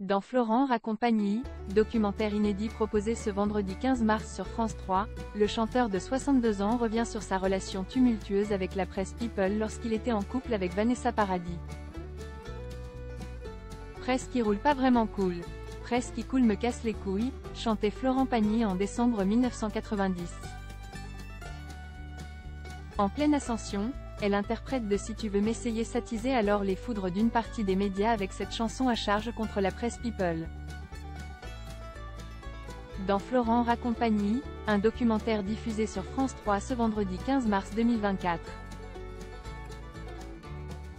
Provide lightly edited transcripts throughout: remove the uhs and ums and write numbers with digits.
Dans Florent Compagnie, documentaire inédit proposé ce vendredi 15 mars sur France 3, le chanteur de 62 ans revient sur sa relation tumultueuse avec la presse People lorsqu'il était en couple avec Vanessa Paradis. Presse qui roule pas vraiment cool. Presse qui coule me casse les couilles, chantait Florent Pagny en décembre 1990. En pleine ascension, elle interprète de Si tu veux m'essayer s'attiser alors les foudres d'une partie des médias avec cette chanson à charge contre la presse People. Dans Florent Compagnie, un documentaire diffusé sur France 3 ce vendredi 15 mars 2024.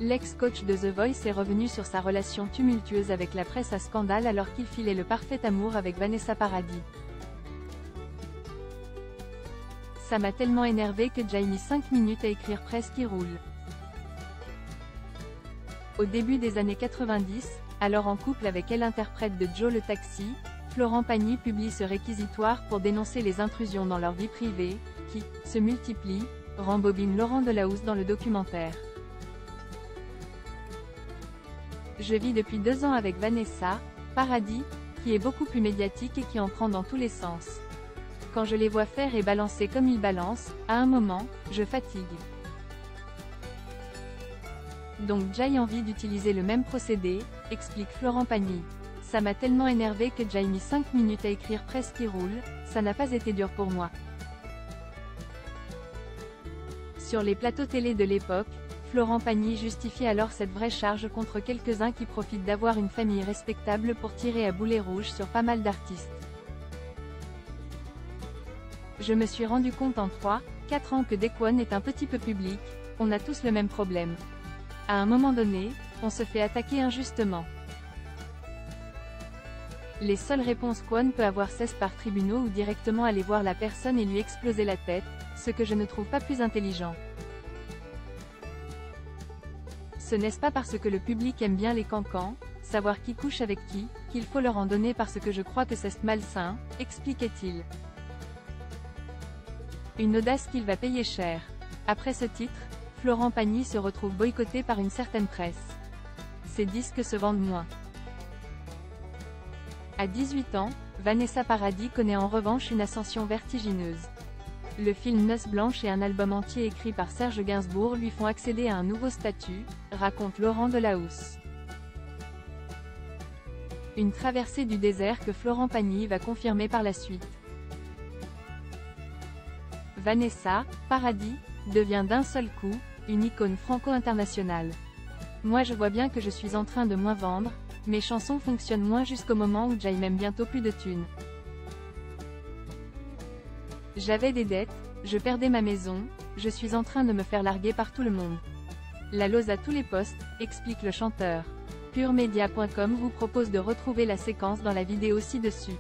L'ex-coach de The Voice est revenu sur sa relation tumultueuse avec la presse à scandale alors qu'il filait le parfait amour avec Vanessa Paradis. Ça m'a tellement énervé que j'ai mis 5 minutes à écrire Presse qui roule. Au début des années 90, alors en couple avec l'interprète de Joe le Taxi, Florent Pagny publie ce réquisitoire pour dénoncer les intrusions dans leur vie privée, qui se multiplient, rembobine Laurent Delahousse dans le documentaire. Je vis depuis 2 ans avec Vanessa Paradis, qui est beaucoup plus médiatique et qui en prend dans tous les sens. Quand je les vois faire et balancer comme ils balancent, à un moment, je fatigue. Donc j'ai envie d'utiliser le même procédé, explique Florent Pagny. Ça m'a tellement énervé que j'ai mis 5 minutes à écrire Presse qui roule, ça n'a pas été dur pour moi. Sur les plateaux télé de l'époque, Florent Pagny justifie alors cette vraie charge contre quelques-uns qui profitent d'avoir une famille respectable pour tirer à boulet rouge sur pas mal d'artistes. Je me suis rendu compte en 3-4 ans que dès qu'on est un petit peu public, on a tous le même problème. À un moment donné, on se fait attaquer injustement. Les seules réponses qu'on peut avoir cessent par tribunaux ou directement aller voir la personne et lui exploser la tête, ce que je ne trouve pas plus intelligent. Ce n'est pas parce que le public aime bien les cancans, savoir qui couche avec qui, qu'il faut leur en donner parce que je crois que c'est malsain, expliquait-il. Une audace qu'il va payer cher. Après ce titre, Florent Pagny se retrouve boycotté par une certaine presse. Ses disques se vendent moins. À 18 ans, Vanessa Paradis connaît en revanche une ascension vertigineuse. Le film Noces blanches et un album entier écrit par Serge Gainsbourg lui font accéder à un nouveau statut, raconte Laurent Delahousse. Une traversée du désert que Florent Pagny va confirmer par la suite. Vanessa Paradis devient d'un seul coup une icône franco-internationale. Moi je vois bien que je suis en train de moins vendre, mes chansons fonctionnent moins jusqu'au moment où j'ai même bientôt plus de thunes. J'avais des dettes, je perdais ma maison, je suis en train de me faire larguer par tout le monde. La lose à tous les postes, explique le chanteur. PureMedia.com vous propose de retrouver la séquence dans la vidéo ci-dessus.